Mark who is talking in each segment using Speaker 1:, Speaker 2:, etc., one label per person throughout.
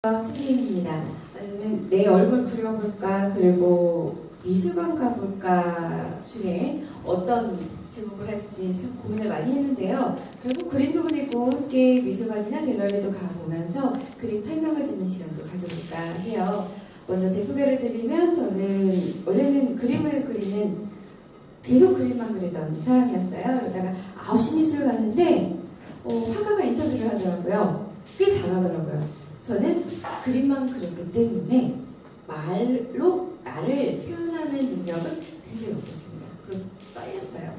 Speaker 1: 최진입니다. 저는 내 얼굴 그려볼까 그리고 미술관 가볼까 중에 어떤 제목을 할지 참 고민을 많이 했는데요. 결국 그림도 그리고 함께 미술관이나 갤러리도 가보면서 그림 설명을 듣는 시간도 가져볼까 해요. 먼저 제 소개를 드리면 저는 원래는 그림을 그리는 계속 그림만 그리던 사람이었어요. 그러다가 아웃시닛을 갔는데 화가가 인터뷰를 하더라고요. 꽤 잘하더라고요. 저는 그림만 그렸기 때문에 말로 나를 표현하는 능력은 굉장히 없었습니다. 그리고 떨렸어요.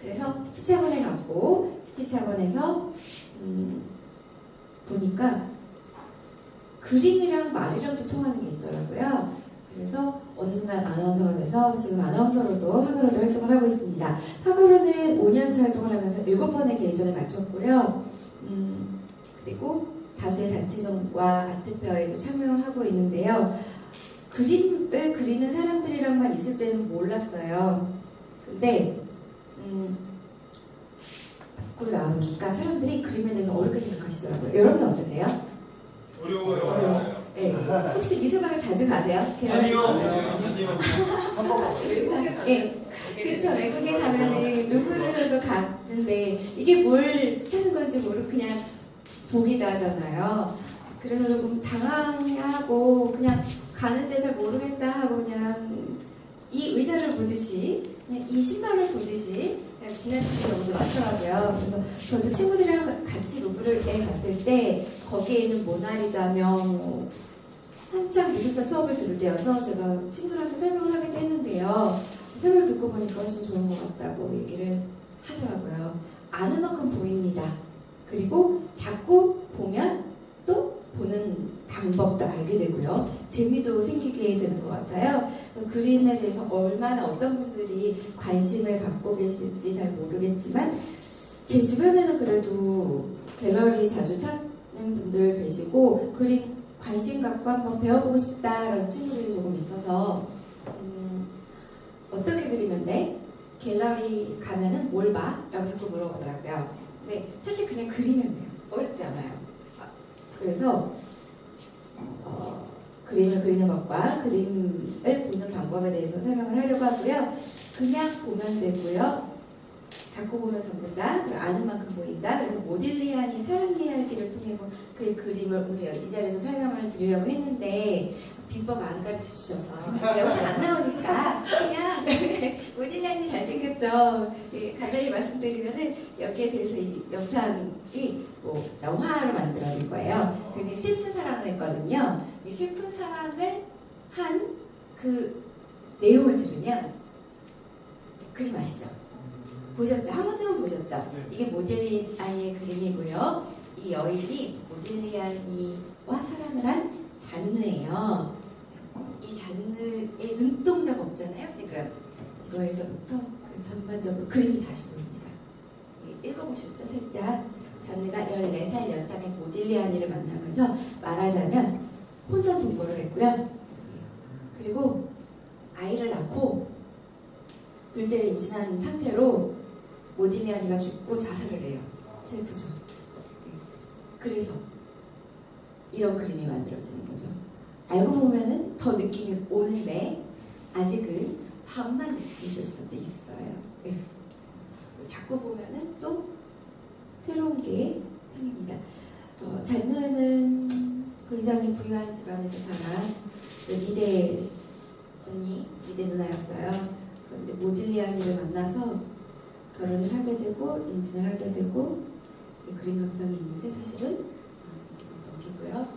Speaker 1: 그래서 스피치 학원에 갔고 스피치 학원에서 보니까 그림이랑 말이랑도 통하는 게 있더라고요. 그래서 어느 순간 아나운서가 돼서 지금 아나운서로도 학으로도 활동을 하고 있습니다. 학으로는 5년차 활동을 하면서 7번의 개인전을 마쳤고요. 그리고 다수의 단체전과 아트페어에도 참여하고 있는데요. 그림을 그리는 사람들이랑만 있을 때는 몰랐어요. 근데 밖으로 나가니까 사람들이 그림에 대해서 어렵게 생각하시더라고요. 여러분은 어떠세요?
Speaker 2: 어려워요.
Speaker 1: 네. 혹시 미술관을 자주 가세요?
Speaker 2: 아니요.
Speaker 1: 네. 그렇죠. 외국에 가면은 루브르도 갔는데 이게 뭘 뜻하는 건지 모르고 그냥 보기도 하잖아요. 그래서 조금 당황하고 그냥 가는데 잘 모르겠다 하고 그냥 이 의자를 보듯이 그냥 이 신발을 보듯이 그냥 지나치는 경우도 많더라고요. 그래서 저도 친구들이랑 같이 루브르에 갔을 때 거기에 있는 모나리자명 한참 미술사 수업을 들을 때여서 제가 친구들한테 설명을 하기도 했는데요. 설명 듣고 보니까 훨씬 좋은 것 같다고 얘기를 하더라고요. 아는 만큼 보입니다. 그리고 자꾸 보면 또 보는 방법도 알게 되고요. 재미도 생기게 되는 것 같아요. 그림에 대해서 얼마나 어떤 분들이 관심을 갖고 계실지 잘 모르겠지만 제 주변에는 그래도 갤러리 자주 찾는 분들 계시고 그림 관심 갖고 한번 배워보고 싶다라는 친구들이 조금 있어서 어떻게 그리면 돼? 갤러리 가면은 뭘 봐? 라고 자꾸 물어보더라고요. 네, 사실 그냥 그리면 돼요. 어렵지 않아요. 그래서 그림을 그리는 법과 그림을 보는 방법에 대해서 설명을 하려고 하고요. 그냥 보면 되고요. 자꾸 보면 접는다. 그리고 아는 만큼 보인다. 그래서 모딜리안이 사랑 이야기를 통해 본 그 그림을 오늘 이 자리에서 설명을 드리려고 했는데 비법 안 가르쳐 주셔서 영상 안 나오니까 그냥 모딜리안이 잘생겼죠. 간단히 말씀드리면은 여기에 대해서 이 영상이 뭐 영화로 만들어질 거예요. 굉장히 슬픈 사랑을 했거든요. 이 슬픈 사랑을 한 그 내용을 들으면 그림 아시죠? 보셨죠? 한 번쯤은 보셨죠? 이게 모딜리안의 그림이고요. 이 여인이 모딜리안이와 사랑을 한 잔느예요. 이 잔느의 눈동자가 없잖아요, 지금. 이거에서부터 전반적으로 그림이 다시 보입니다. 읽어보셨죠, 살짝? 잔느가 14살 연상의 모딜리아니를 만나면서 말하자면 혼전 동거를 했고요. 그리고 아이를 낳고 둘째를 임신한 상태로 모딜리아니가 죽고 자살을 해요. 슬프죠. 그래서 이런 그림이 만들어지는 거죠. 알고 보면은 더 느낌이 오는데 아직은 반만 느끼실 수도 있어요. 네. 자꾸 보면은 또 새로운 게 생깁니다. 잔느는 굉장히 부유한 집안에서 자란 미대 언니, 미대 누나였어요. 그런데 모딜리아니를 만나서 결혼을 하게 되고 임신을 하게 되고 그림 감상이 있는데 사실은 여기고요.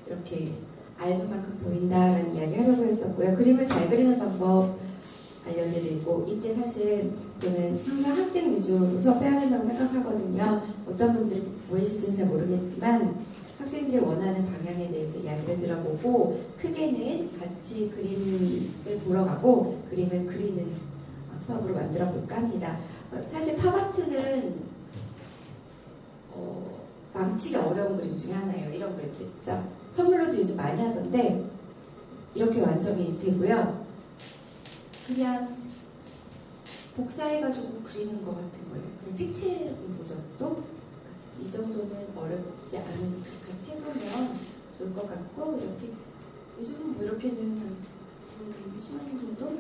Speaker 1: 그래서 이렇게 알는 만큼 보인다라는 이야기 하려고 했었고요. 그림을 잘 그리는 방법 알려드리고 이때 사실 저는 항상 학생 위주로 수업해야 된다고 생각하거든요. 어떤 분들이 보이실지는 잘 모르겠지만 학생들이 원하는 방향에 대해서 이야기를 들어보고 크게는 같이 그림을 보러 가고 그림을 그리는 수업으로 만들어 볼까 합니다. 사실 팝아트는 망치기 어려운 그림 중에 하나예요. 이런 그림들 있죠. 선물로도 요즘 많이 하던데 이렇게 완성이 되고요. 그냥 복사해가지고 그리는 것 같은 거예요. 그냥 색칠 보정도 이 정도는 어렵지 않으니까 같이 해보면 요즘은 뭐 이렇게는 한 10만 원 정도?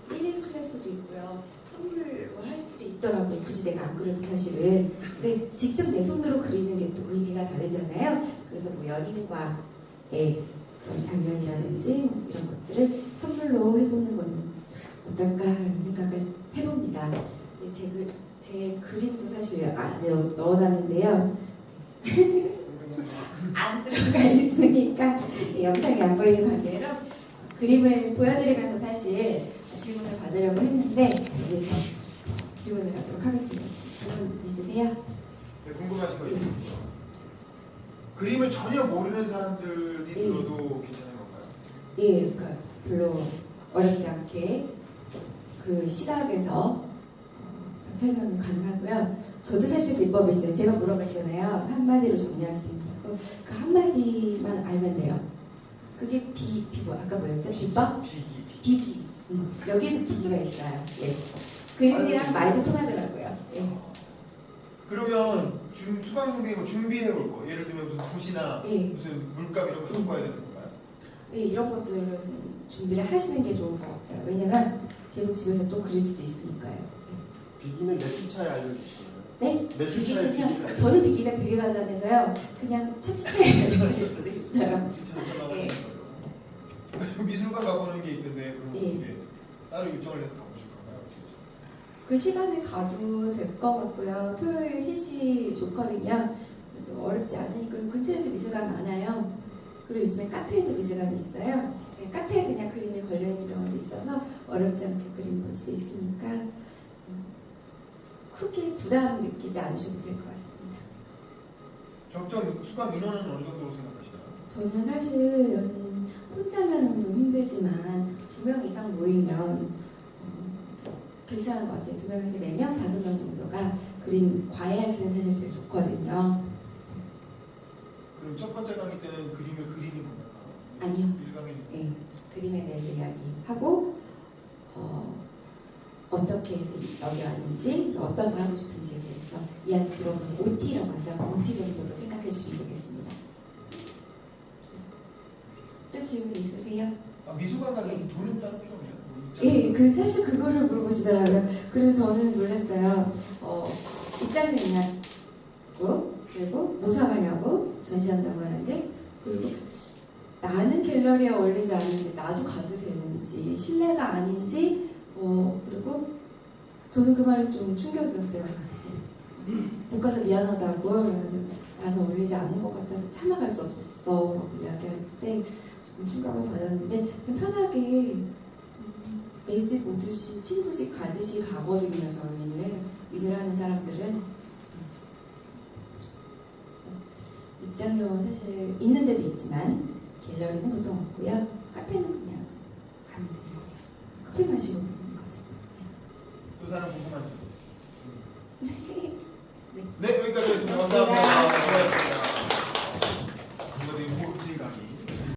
Speaker 1: 1인 클래스도 있고요. 선물로 할 수도 있더라고요. 굳이 내가 안 그려도 사실은. 근데 직접 내 손으로 그리는 게 또 의미가 다르잖아요. 그래서 뭐 연인과의 그런 장면이라든지 뭐 이런 것들을 선물로 해보는 거는 어떨까라는 생각을 해봅니다. 제 그림도 사실 안에 넣어놨는데요. 안 들어가 있으니까 영상이 안 보이는 관계로 그림을 보여드리면서 사실 질문을 받으려고 했는데 여기서 질문을 받도록 하겠습니다. 혹시 질문 있으세요?
Speaker 3: 네, 궁금하신 거 있으세요? 그림을 전혀 모르는 사람들이 들어도 괜찮은 건가요?
Speaker 1: 예, 그러니까 별로 어렵지 않게 그 시각에서 설명이 가능하고요. 저도 사실 비법이 있어요. 제가 물어봤잖아요. 한마디로 정리할 수 있는 거. 그 한마디만 알면 돼요. 그게 뭐 아까 뭐였죠? 비법? 비기. 여기에도 비기가 있어요. 예. 그림이랑 말도 통하더라고요. 예.
Speaker 3: 그러면 수강생들이 뭐 준비해 올 거, 예를 들면 무슨 붓이나
Speaker 1: 예.
Speaker 3: 무슨 물감 이런 거 갖고 와야 되는 건가요?
Speaker 1: 예, 이런 것들은 준비를 하시는 게 좋을 것 같아요. 왜냐면 계속 집에서 또 그릴 수도 있으니까요.
Speaker 4: 비기는 몇 주 차에 알려주시나요?
Speaker 1: 네?
Speaker 4: 몇 주 차에
Speaker 1: 비기는요.
Speaker 4: 비기를
Speaker 1: 저는 비기가 되게 간단해서요. 그냥 첫 주차에 알려드릴 수도 있어요.
Speaker 3: 진짜 못
Speaker 1: 예.
Speaker 3: 나가시는 거예요? 미술관 가고 오는 게 있던데 그럼
Speaker 1: 예.
Speaker 3: 그게 따로 일정을 내서 가보실 건가요?
Speaker 1: 그 시간에 가도 될 것 같고요. 토요일 3시 좋거든요. 그래서 어렵지 않으니까 근처에도 미술관 많아요. 그리고 요즘에 카페에도 미술관이 있어요. 카페에 그냥 그림이 걸려있는 경우도 있어서 어렵지 않게 그림 볼 수 있으니까 크게 부담 느끼지 않으셔도 될 것 같습니다.
Speaker 3: 적정 수강 인원은 어느 정도로 생각하시나요?
Speaker 1: 저는 사실 혼자면은 좀 힘들지만 2명 이상 모이면 괜찮은 것 같아요. 2명에서 4명, 5명 정도가 그림 과외할 때는 사실 제일 좋거든요.
Speaker 3: 그럼 첫 번째 강의 때는 그림을 그리는 건가요?
Speaker 1: 아니요.
Speaker 3: 1강의
Speaker 1: 네, 그림에 대해서 이야기하고 어떻게 해서 여기 왔는지 어떤 거 하고 싶은지에 대해서 이야기 들어보는 OT라고 하죠. OT 정도로 생각해 주시면 되겠습니다. 또 질문 있으세요?
Speaker 3: 미술관 가면 돈은 따로 필요 없나요?
Speaker 1: 예, 사실 그거를 물어보시더라고요. 그래서 저는 놀랐어요. 입장료냐고, 그리고 모사가냐고 전시한다고 하는데, 그리고 나는 갤러리에 올리지 않는데 나도 가도 되는지, 실례가 아닌지, 그리고 저는 그 말이 좀 충격이었어요. 못 가서 미안하다고, 그러면서 나는 올리지 않는 것 같아서 참아갈 수 없었어. 라고 이야기할 때 좀 충격을 받았는데, 그냥 편하게 내 집 오듯이 친구집 가듯이 가거든요. 저희는 미술하는 사람들은 입장료는 사실 있는 데도 있지만 갤러리는 보통 없고요. 카페는 그냥 가면 되는 거죠. 커피 마시고 가는 거죠.
Speaker 3: 또 사람 궁금한 점.
Speaker 1: 네.
Speaker 3: 네, 여기까지 하겠습니다. 감사합니다.